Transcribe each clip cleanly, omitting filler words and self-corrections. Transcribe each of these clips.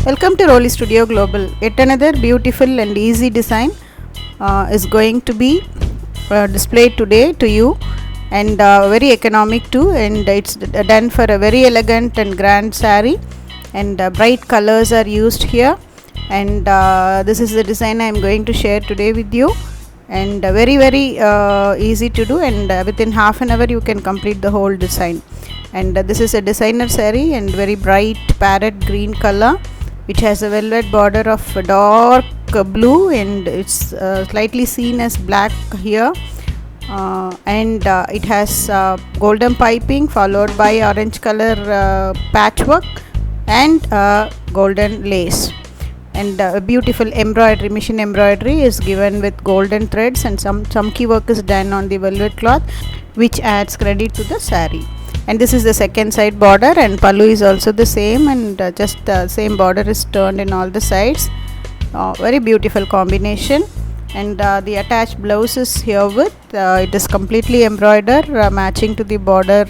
Welcome to Rolly Studio Global. Yet another beautiful and easy design is going to be displayed today to you, and very economic too, and it's done for a very elegant and grand saree, and bright colors are used here, and this is the design I am going to share today with you, and very easy to do, and within half an hour you can complete the whole design. And this is a designer saree and very bright parrot green color, which has a velvet border of dark blue, and it's slightly seen as black here, and it has golden piping followed by orange color patchwork and golden lace, and a beautiful embroidery, machine embroidery is given with golden threads, and some chunky work is done on the velvet cloth, which adds credit to the saree. And this is the second side border, and pallu is also the same, and just same border is turned in all the sides. Very beautiful combination. And the attached blouse is here with it is completely embroidered, matching to the border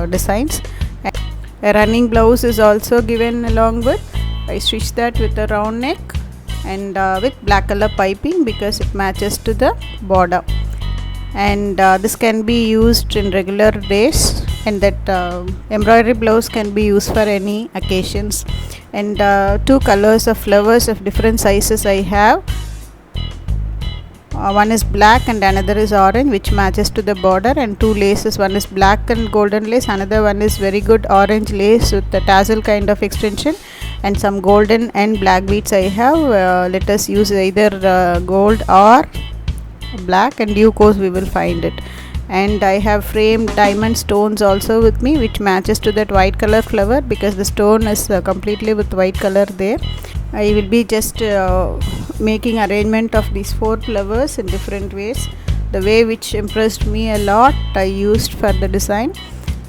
designs. A running blouse is also given along with. I stitched that with a round neck and with black color piping because it matches to the border. And this can be used in regular days, and that embroidery blouse can be used for any occasions. And two colors of flowers of different sizes I have. One is black and another is orange, which matches to the border, and two laces, one is black and golden lace, another one is very good orange lace with the tassel kind of extension, and some golden and black beads I have. Let us use either gold or black, and due course we will find it. And I have framed diamond stones also with me, which matches to that white color flower because the stone is completely with white color there. I will be just making arrangement of these four flowers in different ways. The way which impressed me a lot I used for the design,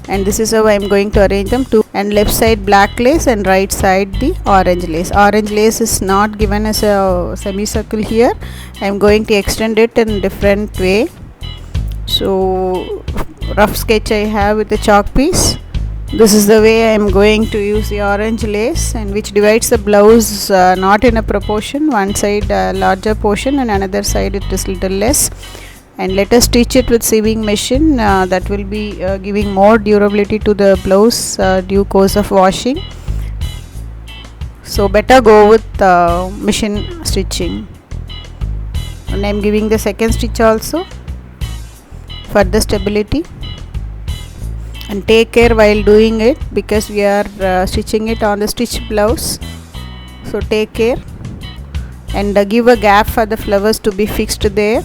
and this is how I am going to arrange them. Two and left side black lace and right side the orange lace. Orange lace is not given as a semicircle here. I am going to extend it in different way. So rough sketch I have with the chalk piece. This is the way I am going to use the orange lace, and which divides the blouse not in a proportion. One side larger portion and another side it is little less. And let us stitch it with sewing machine, that will be giving more durability to the blouse due course of washing. So better go with machine stitching. And I am giving the second stitch also for the stability, and take care while doing it because we are stitching it on the stitched blouse, so take care, and give a gap for the flowers to be fixed there.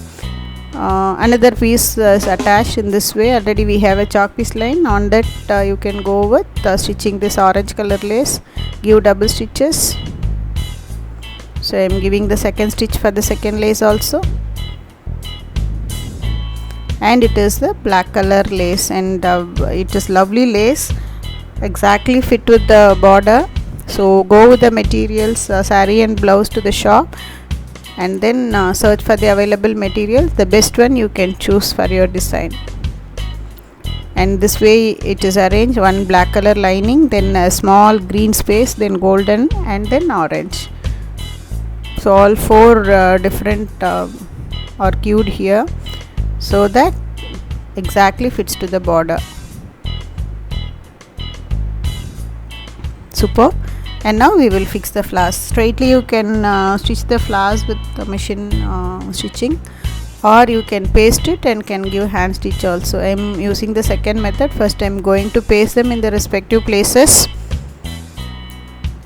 Another piece is attached in this way. Already we have a chalk piece line on that. You can go with stitching this orange color lace, give double stitches. So I am giving the second stitch for the second lace also, and it is the black color lace, and it is lovely lace, exactly fit with the border. So go with the materials, saree and blouse, to the shop, and then search for the available materials. The best one you can choose for your design. And this way it is arranged: one black color lining, then a small green space, then golden, and then orange. So all four different are queued here, so that exactly fits to the border. Superb. And now we will fix the flowers. Straightly you can stitch the flowers with the machine stitching, or you can paste it and can give hand stitch also. I am using the second method. First I am going to paste them in the respective places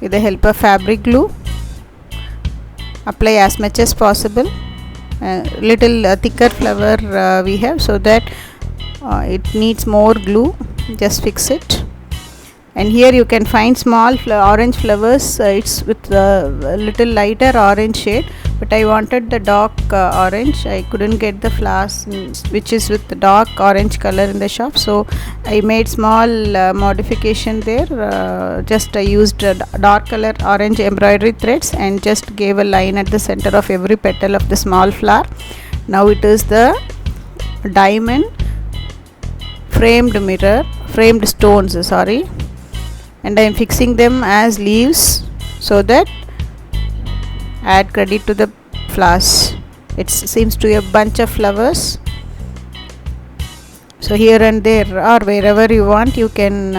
with the help of fabric glue. Apply as much as possible. Little thicker flower we have, so that it needs more glue. Just fix it. And here you can find small orange flowers. It's with a little lighter orange shade, but I wanted the dark orange. I couldn't get the flowers which is with the dark orange color in the shop, so I made small modification there. Just I used dark color orange embroidery threads and just gave a line at the center of every petal of the small flower. Now it is the diamond framed stones, and I am fixing them as leaves. so that add credit to the flowers. It seems to be a bunch of flowers, so here and there or wherever you want you can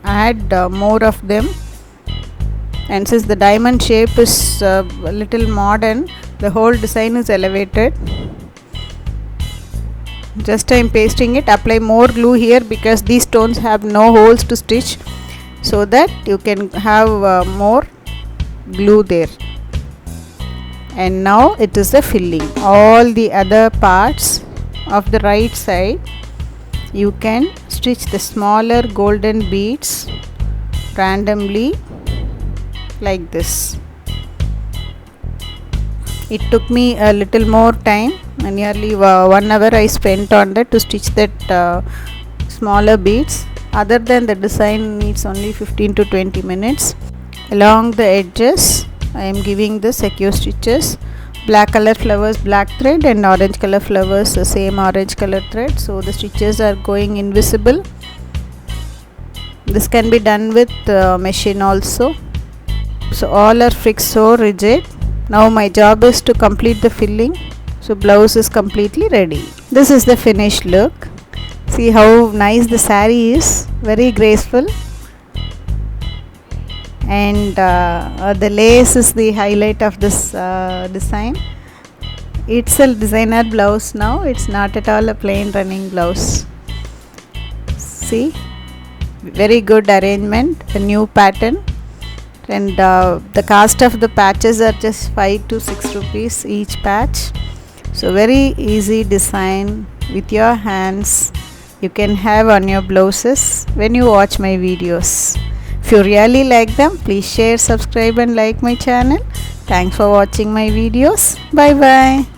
add more of them. And since the diamond shape is a little modern, the whole design is elevated. Just I am pasting it. Apply more glue here because these stones have no holes to stitch, so that you can have more glue there. And now it is the filling. All the other parts of the right side you can stitch the smaller golden beads randomly like this. It took me a little more time, nearly 1 hour I spent on that to stitch that smaller beads. Other than the design needs only 15 to 20 minutes. Along the edges I am giving the secure stitches. Black color flowers black thread and orange color flowers the same orange color thread, so the stitches are going invisible. This can be done with machine also. So all are fixed so rigid. Now my job is to complete the filling. So blouse is completely ready. This is the finished look. See how nice the saree is, very graceful, and the lace is the highlight of this design. It's a designer blouse now, it's not at all a plain running blouse. See, very good arrangement, a new pattern. And the cost of the patches are just 5 to 6 rupees each patch. So very easy design with your hands you can have on your blouses when you watch my videos. If you really like them, please share, subscribe and like my channel. Thanks for watching my videos. Bye bye.